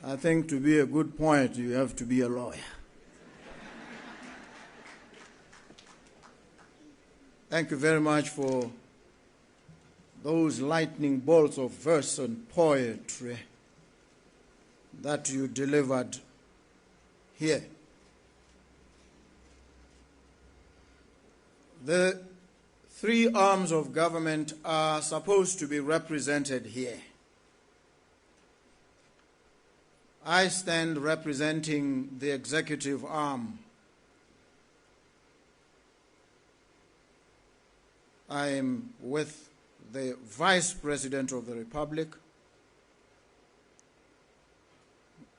I think to be a good poet, you have to be a lawyer. Thank you very much for those lightning bolts of verse and poetry that you delivered here. The three arms of government are supposed to be represented here. I stand representing the executive arm. I am with the Vice President of the Republic,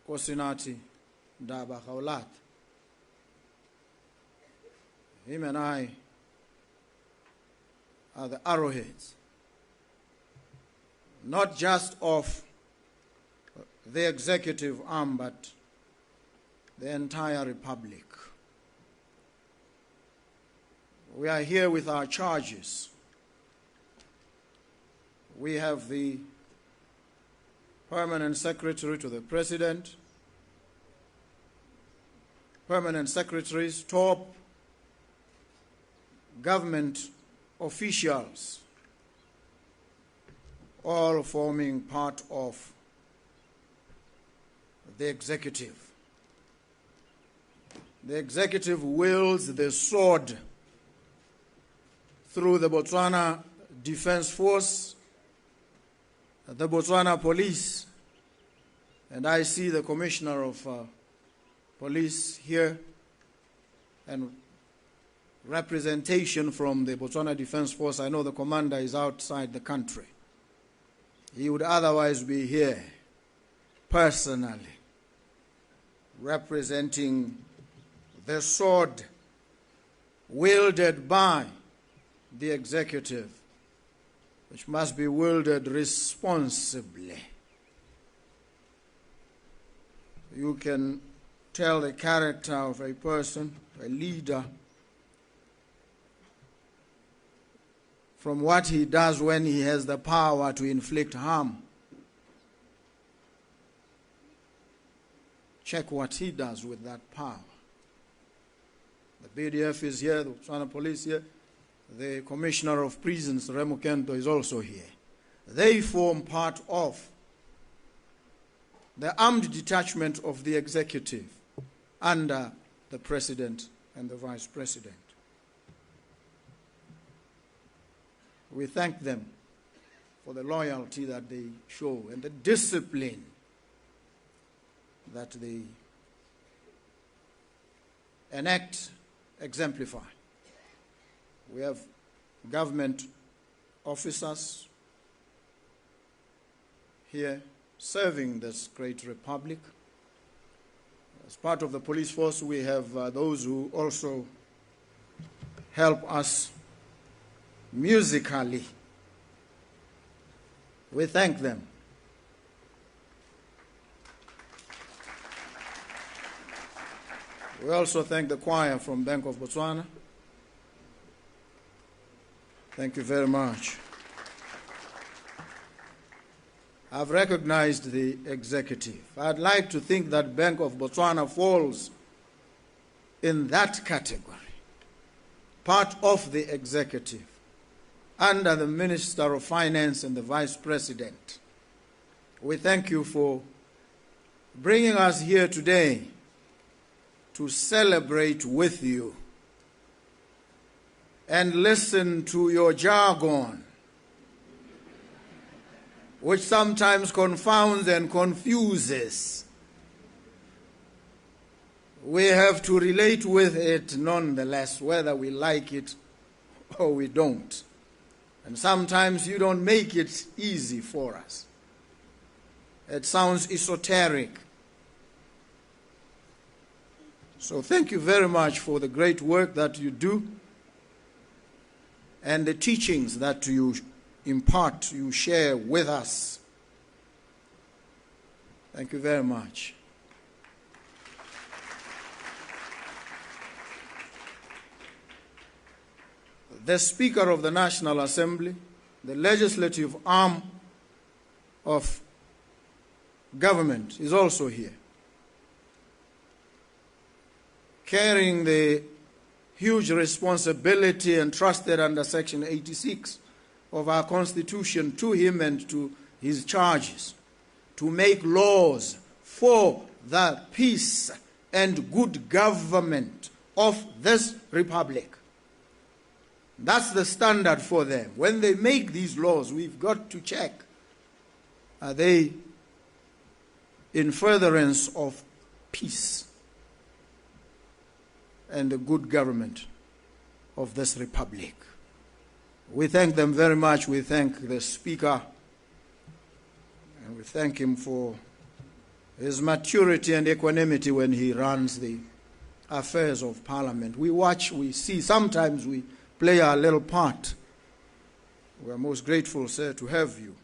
Kosinati Dabakaulat. Him and I are the arrowheads, not just of the executive arm, but the entire republic. We are here with our charges. We have the Permanent Secretary to the President, Permanent Secretaries, top government officials, all forming part of the executive. The executive wields the sword through the Botswana Defence Force, the Botswana Police, and I see the Commissioner of Police here, and representation from the Botswana Defence Force. I know the commander is outside the country. He would otherwise be here personally representing the sword wielded by the executive, which must be wielded responsibly. You can tell the character of a person, a leader, from what he does when he has the power to inflict harm. Check what he does with that power. The BDF is here, the Botswana Police here, the Commissioner of Prisons, Remo Kento, is also here. They form part of the armed detachment of the executive under the President and the Vice President. We thank them for the loyalty that they show and the discipline that they enact, exemplify. We have government officers here serving this great republic. As part of the police force, we have those who also help us musically. We thank them. We also thank the choir from Bank of Botswana. Thank you very much. I've recognized the executive. I'd like to think that Bank of Botswana falls in that category, part of the executive, under the Minister of Finance and the Vice President. We thank you for bringing us here today to celebrate with you and listen to your jargon, which sometimes confounds and confuses. We have to relate with it nonetheless, whether we like it or we don't. And sometimes you don't make it easy for us. It sounds esoteric. So thank you very much for the great work that you do and the teachings that you impart, you share with us. Thank you very much. The Speaker of the National Assembly, the legislative arm of government is also here, carrying the huge responsibility entrusted under Section 86 of our Constitution to him and to his charges, to make laws for the peace and good government of this republic. That's the standard for them. When they make these laws, we've got to check, are they in furtherance of peace and the good government of this republic? We thank them very much. We thank the Speaker, and we thank him for his maturity and equanimity when he runs the affairs of Parliament. We watch, we see, sometimes we play our little part. We are most grateful, sir, to have you.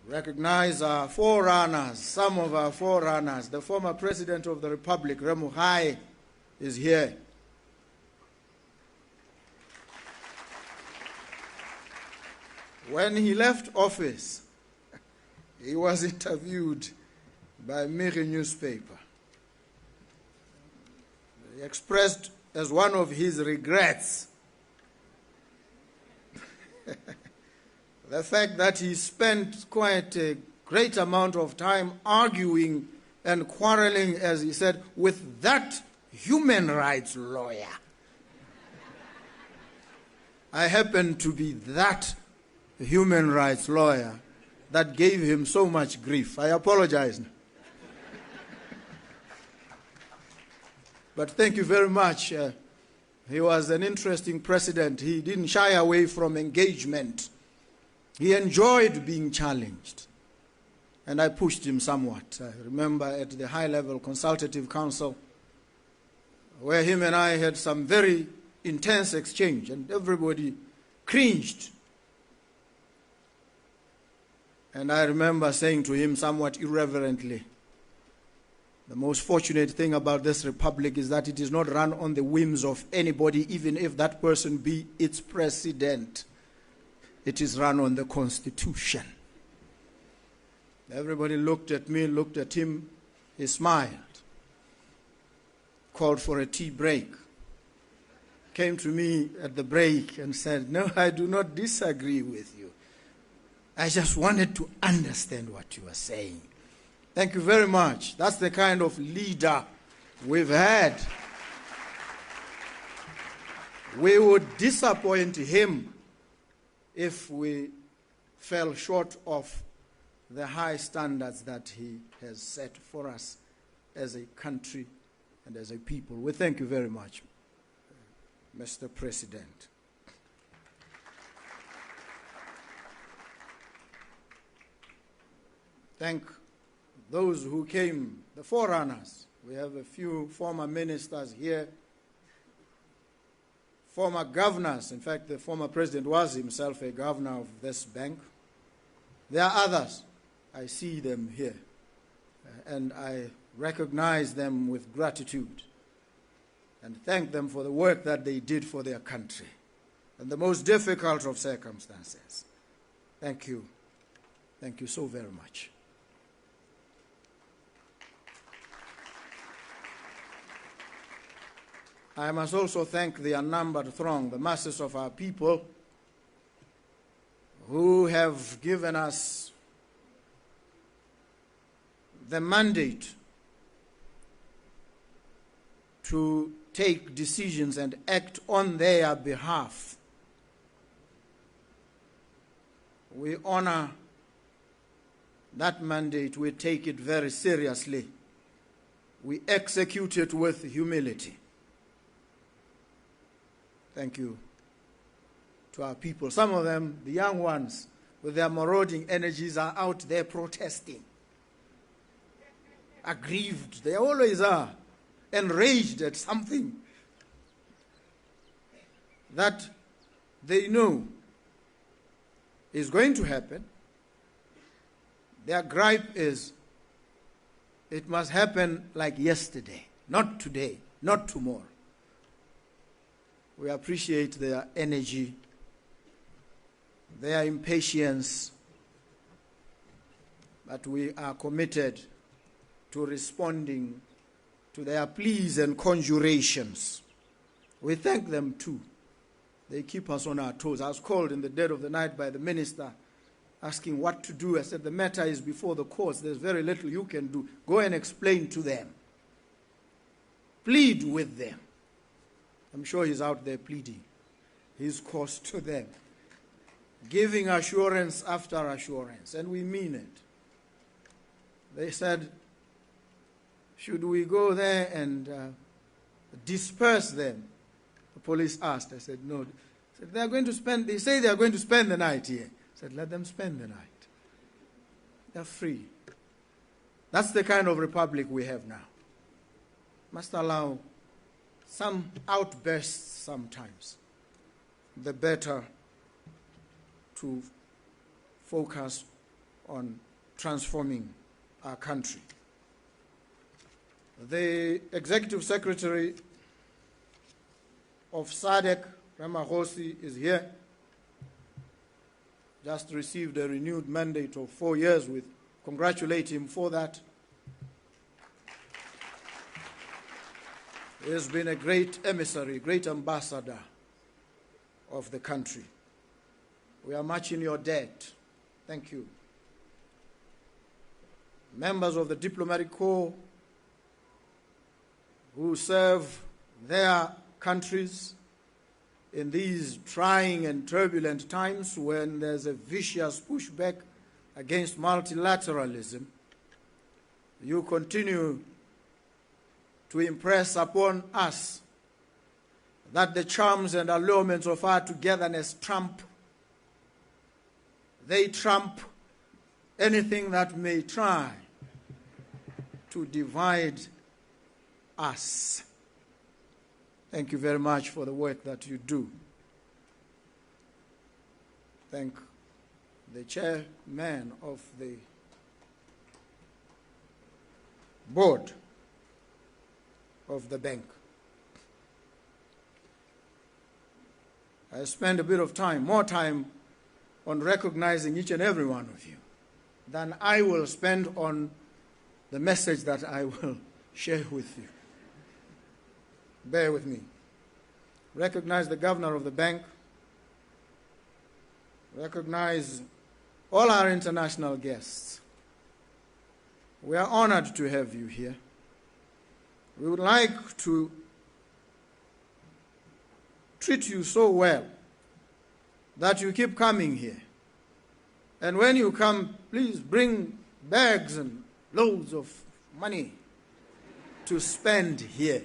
Recognize our forerunners, some of our forerunners. The former President of the Republic, Remuhai, is here. When he left office, he was interviewed by Miri newspaper. He expressed as one of his regrets the fact that he spent quite a great amount of time arguing and quarreling, as he said, with that human rights lawyer. I happen to be that human rights lawyer that gave him so much grief. I apologize. But thank you very much. He was an interesting president. He didn't shy away from engagement. He enjoyed being challenged. And I pushed him somewhat. I remember at the high-level consultative council where him and I had some very intense exchange, and everybody cringed. And I remember saying to him somewhat irreverently, the most fortunate thing about this republic is that it is not run on the whims of anybody, even if that person be its president. It is run on the Constitution. Everybody looked at me, looked at him, he smiled, called for a tea break, came to me at the break and said, "No, I do not disagree with you. I just wanted to understand what you are saying." Thank you very much. That's the kind of leader we've had. We would disappoint him if we fell short of the high standards that he has set for us as a country and as a people. We thank you very much, Mr. President. Thank those who came, the forerunners. We have a few former ministers here, former governors. In fact, the former president was himself a governor of this bank. There are others. I see them here, and I recognize them with gratitude and thank them for the work that they did for their country in the most difficult of circumstances. Thank you. Thank you so very much. I must also thank the unnumbered throng, the masses of our people who have given us the mandate to take decisions and act on their behalf. We honor that mandate. We take it very seriously. We execute it with humility. Thank you to our people. Some of them, the young ones, with their marauding energies, are out there protesting, aggrieved. They always are, enraged at something that they know is going to happen. Their gripe is, it must happen like yesterday, not today, not tomorrow. We appreciate their energy, their impatience, but we are committed to responding to their pleas and conjurations. We thank them too. They keep us on our toes. I was called in the dead of the night by the minister asking what to do. I said, the matter is before the courts. There's very little you can do. Go and explain to them. Plead with them. I'm sure he's out there pleading his cause to them, giving assurance after assurance, and we mean it. They said, should we go there and disperse them? The police asked. I said, no. Said, they say they are going to spend the night here. I said, let them spend the night. They're free. That's the kind of republic we have now. Must allow some outbursts sometimes. The better to focus on transforming our country. The Executive Secretary of SADC, Ramagosi, is here. Just received a renewed mandate of 4 years. We congratulate him for that. He has been a great emissary, great ambassador of the country. We are much in your debt. Thank you. Members of the diplomatic corps who serve their countries in these trying and turbulent times when there's a vicious pushback against multilateralism, you continue to impress upon us that the charms and allurements of our togetherness trump. They trump anything that may try to divide us. Thank you very much for the work that you do. Thank the chairman of the board of the bank. I spend a bit of time, more time, on recognizing each and every one of you than I will spend on the message that I will share with you. Bear with me. Recognize the governor of the bank. Recognize all our international guests. We are honored to have you here. We would like to treat you so well that you keep coming here. And when you come, please bring bags and loads of money to spend here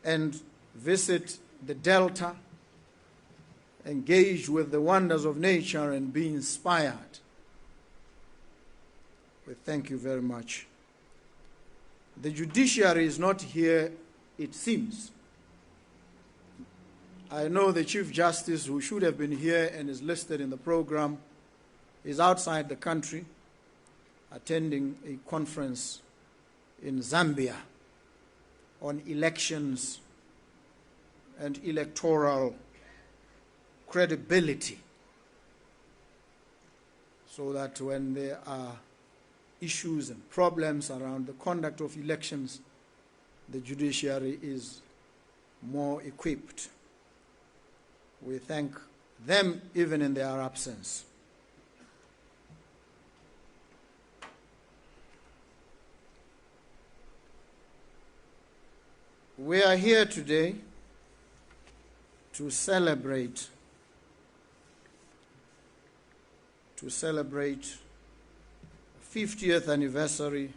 and visit the Delta, engage with the wonders of nature and be inspired. We thank you very much. The judiciary is not here, it seems. I know the Chief Justice, who should have been here and is listed in the program, is outside the country attending a conference in Zambia on elections and electoral credibility, so that when there are issues and problems around the conduct of elections, the judiciary is more equipped. We thank them even in their absence. We are here today to celebrate the 50th anniversary